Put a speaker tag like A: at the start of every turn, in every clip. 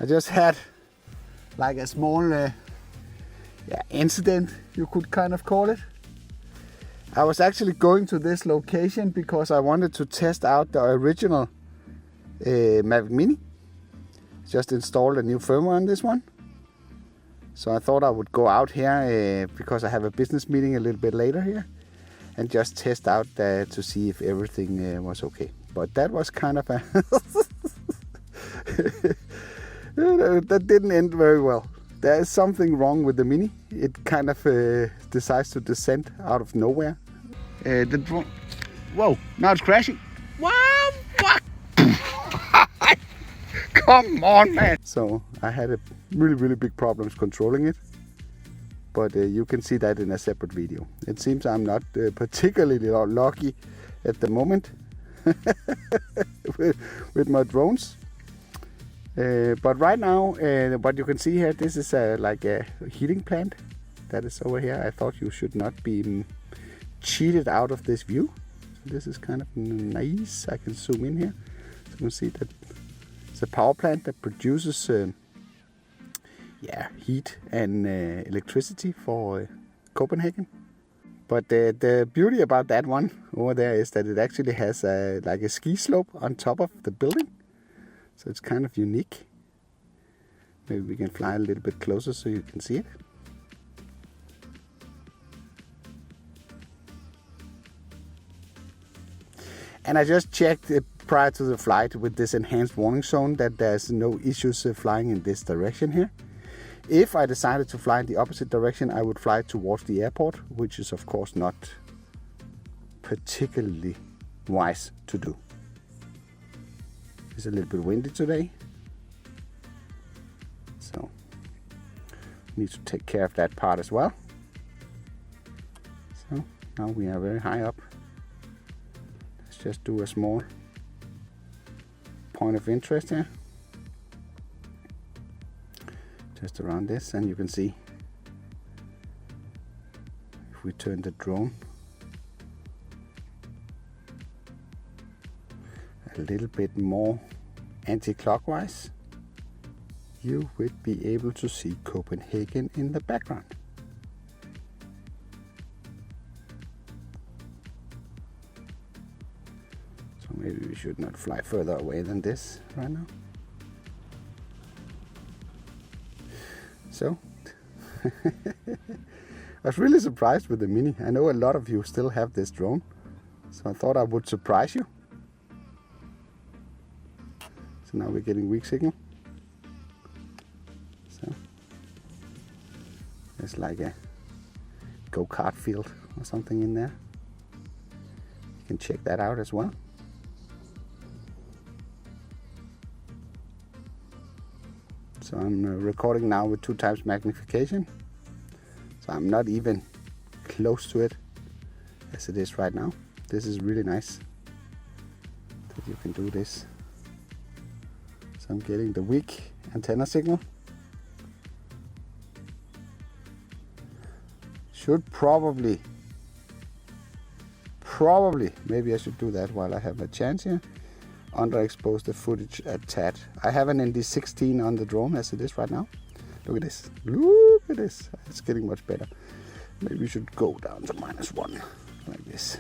A: I just had like a small incident, you could kind of call it. I was actually going to this location because I wanted to test out the original Mavic Mini. Just installed a new firmware on this one. So I thought I would go out here because I have a business meeting a little bit later here and just test out to see if everything was okay. But that was kind of a that didn't end very well. There is something wrong with the Mini. It kind of decides to descend out of nowhere. The drone. Whoa! Now it's crashing. Wow! Fuck! Come on, man! So I had a really big problems controlling it. But you can see that in a separate video. It seems I'm not particularly lucky at the moment with my drones. But right now, what you can see here, this is like a heating plant that is over here. I thought you should not be cheated out of this view. So this is kind of nice. I can zoom in here. So you can see that it's a power plant that produces heat and electricity for Copenhagen. But the beauty about that one over there is that it actually has like a ski slope on top of the building. So it's kind of unique. Maybe we can fly a little bit closer so you can see it. And I just checked prior to the flight with this enhanced warning zone that there's no issues flying in this direction here. If I decided to fly in the opposite direction, I would fly towards the airport, which is of course not particularly wise to do. It's a little bit windy today, so need to take care of that part as well. So now we are very high up. Let's just do a small point of interest here. Just around this, and you can see if we turn the drone a little bit more anti-clockwise, you would be able to see Copenhagen in the background. So maybe we should not fly further away than this right now. So I was really surprised with the Mini. I know a lot of you still have this drone, so I thought I would surprise you. So now we're getting weak signal. So there's like a go-kart field or something in there. You can check that out as well. So I'm recording now with 2x magnification. So I'm not even close to it as it is right now. This is really nice that you can do this. So I'm getting the weak antenna signal. Should probably, maybe I should do that while I have a chance here. Underexpose the footage a tad. I have an ND16 on the drone as it is right now. Look at this. Look at this. It's getting much better. Maybe we should go down to -1 like this.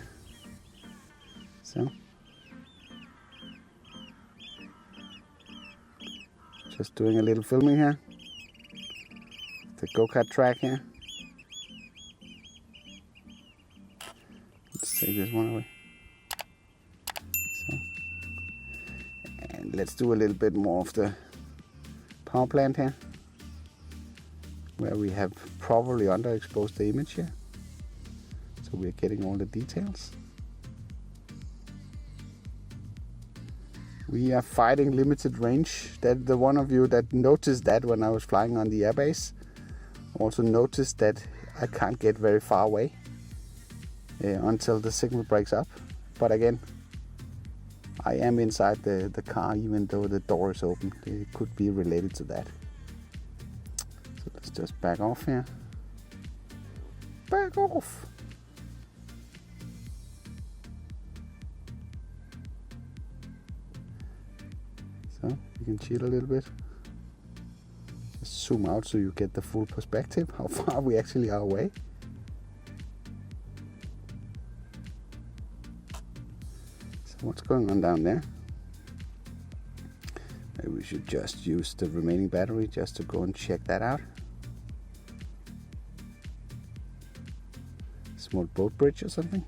A: So just doing a little filming here. The go-kart track here. Let's take this one away. Let's do a little bit more of the power plant here, where we have probably underexposed the image here, so we're getting all the details. We are fighting limited range. That the one of you that noticed that when I was flying on the airbase also noticed that I can't get very far away until the signal breaks up. But again, I am inside the car, even though the door is open. It could be related to that. So let's just back off here. Back off! So you can cheat a little bit. zoom out so you get the full perspective, how far we actually are away. So what's going on down there? Maybe we should just use the remaining battery just to go and check that out. Small boat bridge or something.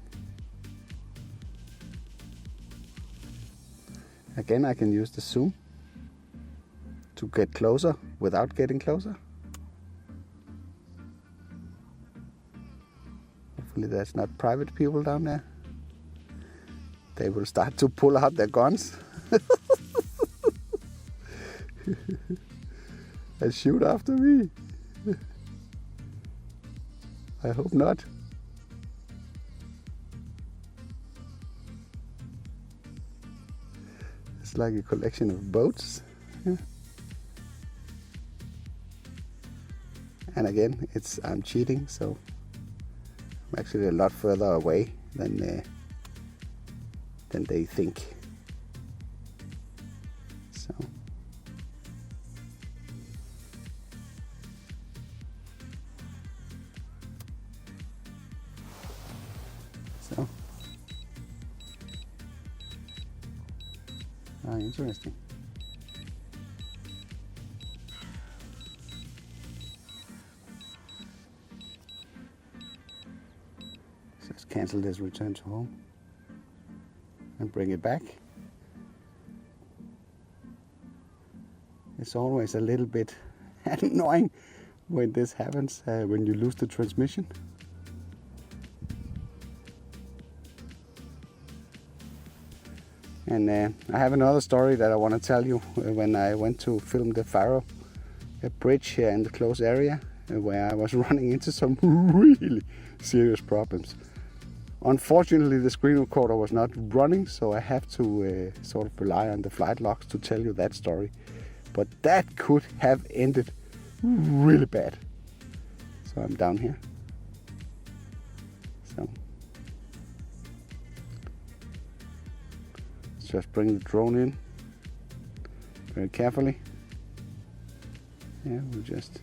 A: Again, I can use the zoom to get closer without getting closer. Hopefully there's not private people down there. They will start to pull out their guns and shoot after me. I hope not. It's like a collection of boats. And again, I'm cheating, so I'm actually a lot further away than they think. So, interesting. Let's cancel this return to home and bring it back. It's always a little bit annoying when this happens, when you lose the transmission. And I have another story that I want to tell you when I went to film the Faro bridge here in the close area, where I was running into some really serious problems. Unfortunately, the screen recorder was not running, so I have to sort of rely on the flight logs to tell you that story. But that could have ended really bad. So I'm down here. So let's just bring the drone in very carefully. Yeah, we'll just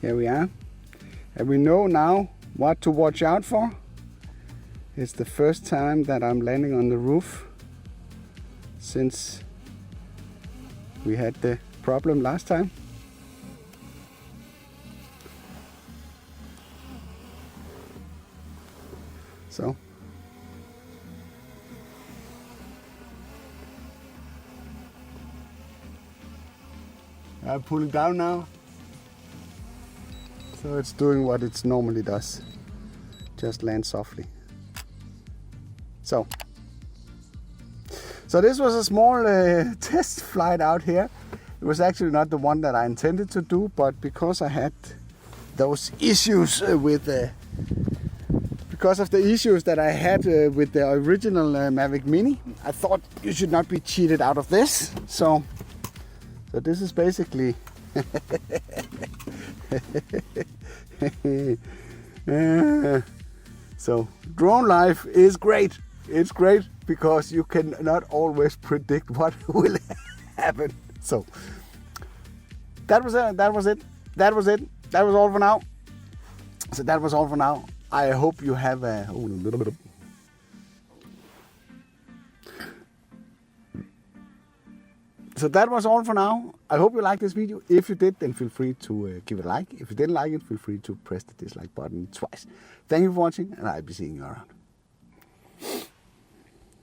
A: here we are, and we know now what to watch out for. It's the first time that I'm landing on the roof since we had the problem last time. So I pull it down now. So it's doing what it normally does, just land softly. So this was a small test flight out here. It was actually not the one that I intended to do, but because I had those issues because of the issues that I had with the original Mavic Mini, I thought you should not be cheated out of this. So this is basically so drone life is great. It's great because you cannot always predict what will happen. So that was it. That was all for now. So that was all for now. I hope you have a little bit of So that was all for now. I hope you liked this video. If you did, then feel free to give it a like. If you didn't like it, feel free to press the dislike button twice. Thank you for watching, and I'll be seeing you around.